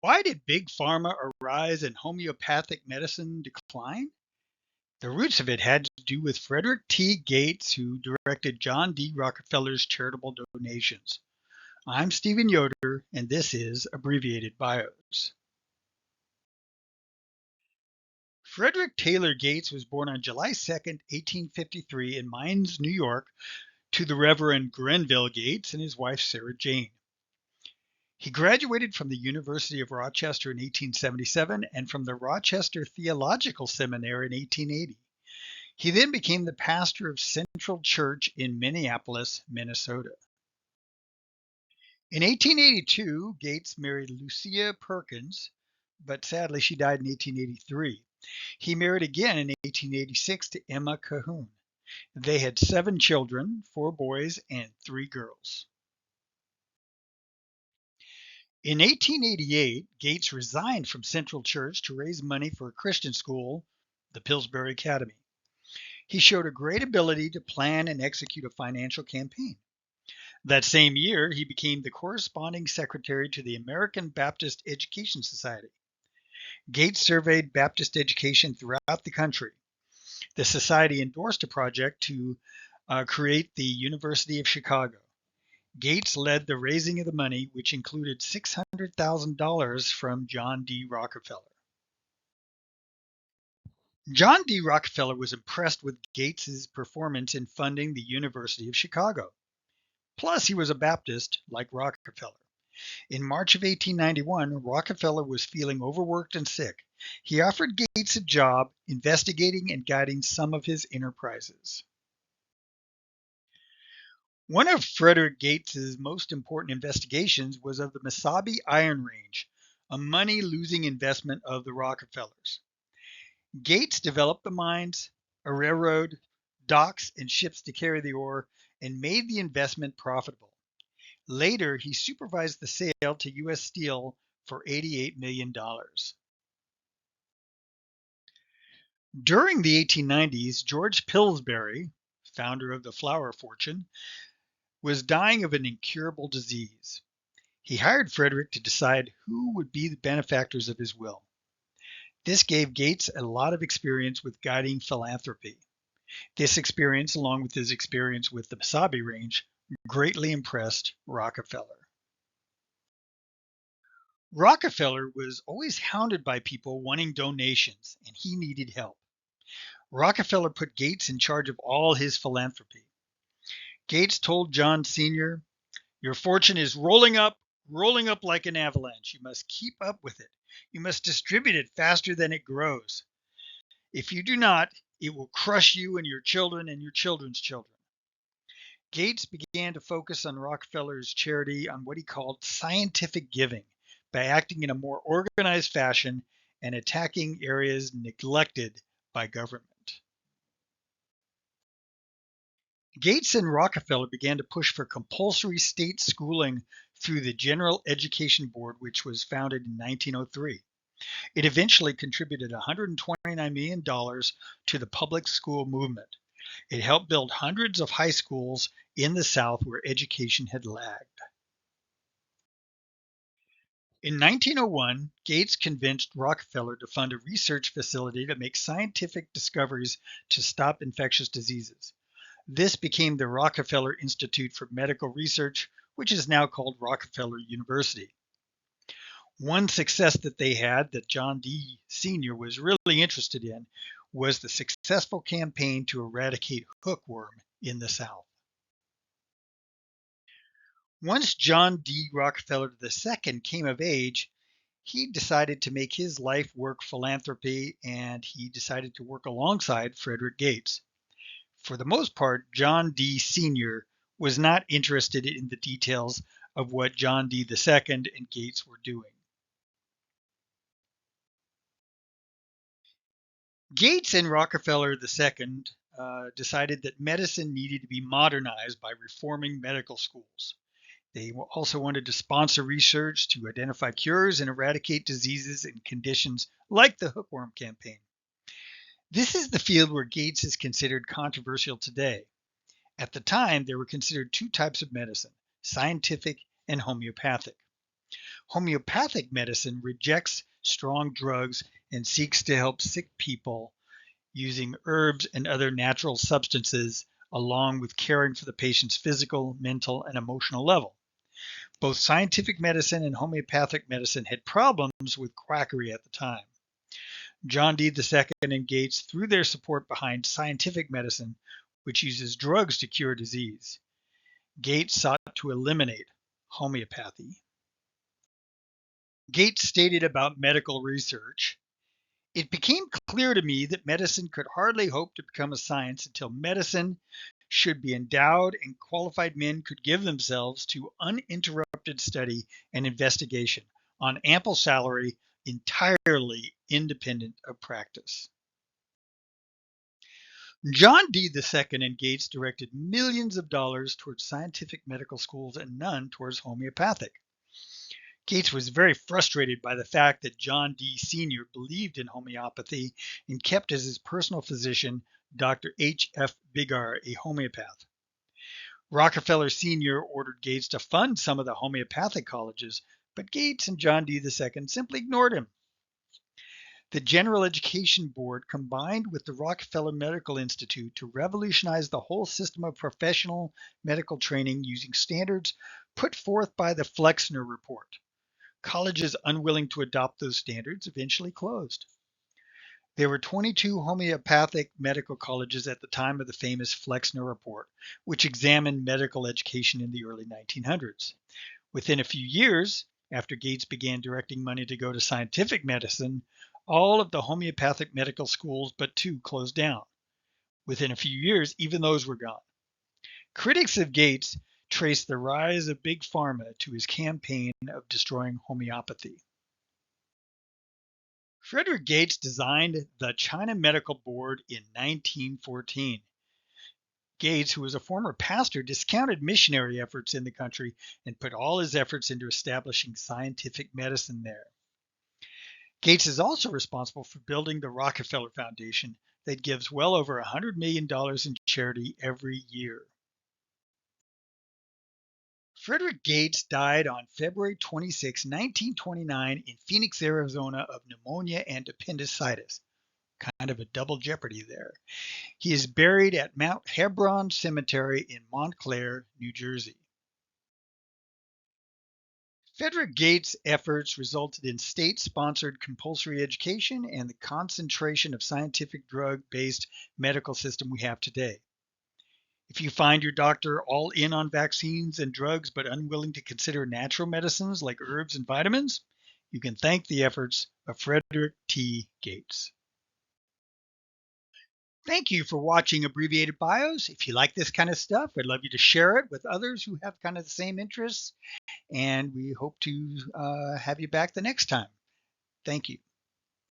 Why did big pharma arise and homeopathic medicine decline? The roots of it had to do with Frederick T. Gates, who directed John D. Rockefeller's charitable donations. I'm Stephen Yoder, and this is Abbreviated Bios. Frederick Taylor Gates was born on July 2nd, 1853, in Mines, New York, to the Reverend Grenville Gates and his wife Sarah Jane. He graduated from the University of Rochester in 1877 and from the Rochester Theological Seminary in 1880. He then became the pastor of Central Church in Minneapolis, Minnesota. In 1882, Gates married Lucia Perkins, but sadly she died in 1883. He married again in 1886 to Emma Cahoon. They had 7 children, 4 boys and 3 girls. In 1888, Gates resigned from Central Church to raise money for a Christian school, the Pillsbury Academy. He showed a great ability to plan and execute a financial campaign. That same year, he became the corresponding secretary to the American Baptist Education Society. Gates surveyed Baptist education throughout the country. The society endorsed a project to create the University of Chicago. Gates led the raising of the money, which included $600,000 from John D. Rockefeller. John D. Rockefeller was impressed with Gates's performance in funding the University of Chicago. Plus, he was a Baptist, like Rockefeller. In March of 1891, Rockefeller was feeling overworked and sick. He offered Gates a job investigating and guiding some of his enterprises. One of Frederick Gates's most important investigations was of the Mesabi Iron Range, a money-losing investment of the Rockefellers. Gates developed the mines, a railroad, docks, and ships to carry the ore, and made the investment profitable. Later, he supervised the sale to U.S. Steel for $88 million. During the 1890s, George Pillsbury, founder of the flour fortune, was dying of an incurable disease. He hired Frederick to decide who would be the benefactors of his will. This gave Gates a lot of experience with guiding philanthropy. This experience, along with his experience with the Mesabi Range, greatly impressed Rockefeller. Rockefeller was always hounded by people wanting donations, and he needed help. Rockefeller put Gates in charge of all his philanthropy. Gates told John Sr., "Your fortune is rolling up like an avalanche. You must keep up with it. You must distribute it faster than it grows. If you do not, it will crush you and your children and your children's children." Gates began to focus on Rockefeller's charity on what he called scientific giving by acting in a more organized fashion and attacking areas neglected by government. Gates and Rockefeller began to push for compulsory state schooling through the General Education Board, which was founded in 1903. It eventually contributed $129 million to the public school movement. It helped build hundreds of high schools in the South where education had lagged. In 1901, Gates convinced Rockefeller to fund a research facility to make scientific discoveries to stop infectious diseases. This became the Rockefeller Institute for Medical Research, which is now called Rockefeller University. One success that they had that John D. Sr. was really interested in was the successful campaign to eradicate hookworm in the South. Once John D. Rockefeller II came of age, he decided to make his life work philanthropy, and he decided to work alongside Frederick Gates. For the most part, John D. Sr. was not interested in the details of what John D. II and Gates were doing. Gates and Rockefeller II decided that medicine needed to be modernized by reforming medical schools. They also wanted to sponsor research to identify cures and eradicate diseases and conditions like the hookworm campaign. This is the field where Gates is considered controversial today. At the time, there were considered 2 types of medicine, scientific and homeopathic. Homeopathic medicine rejects strong drugs and seeks to help sick people using herbs and other natural substances, along with caring for the patient's physical, mental, and emotional level. Both scientific medicine and homeopathic medicine had problems with quackery at the time. John D. II and Gates threw their support behind scientific medicine, which uses drugs to cure disease. Gates sought to eliminate homeopathy. Gates stated about medical research, "It became clear to me that medicine could hardly hope to become a science until medicine should be endowed and qualified men could give themselves to uninterrupted study and investigation on ample salary, entirely independent of practice." John D. II and Gates directed millions of dollars towards scientific medical schools and none towards homeopathic. Gates was very frustrated by the fact that John D. Sr. believed in homeopathy and kept as his personal physician Dr. H. F. Bigar, a homeopath. Rockefeller Sr. ordered Gates to fund some of the homeopathic colleges, but Gates and John D. II simply ignored him. The General Education Board combined with the Rockefeller Medical Institute to revolutionize the whole system of professional medical training using standards put forth by the Flexner Report. Colleges unwilling to adopt those standards eventually closed. There were 22 homeopathic medical colleges at the time of the famous Flexner Report, which examined medical education in the early 1900s. Within a few years, after Gates began directing money to go to scientific medicine, all of the homeopathic medical schools but two closed down. Within a few years, even those were gone. Critics of Gates traced the rise of Big Pharma to his campaign of destroying homeopathy. Frederick Gates designed the China Medical Board in 1914. Gates, who was a former pastor, discounted missionary efforts in the country and put all his efforts into establishing scientific medicine there. Gates is also responsible for building the Rockefeller Foundation that gives well over $100 million in charity every year. Frederick Gates died on February 26, 1929 in Phoenix, Arizona of pneumonia and appendicitis. Kind of a double jeopardy there. He is buried at Mount Hebron Cemetery in Montclair, New Jersey. Frederick Gates' efforts resulted in state-sponsored compulsory education and the concentration of scientific drug-based medical system we have today. If you find your doctor all in on vaccines and drugs but unwilling to consider natural medicines like herbs and vitamins, you can thank the efforts of Frederick T. Gates. Thank you for watching Abbreviated Bios. If you like this kind of stuff, I'd love you to share it with others who have kind of the same interests. And we hope to have you back the next time. Thank you.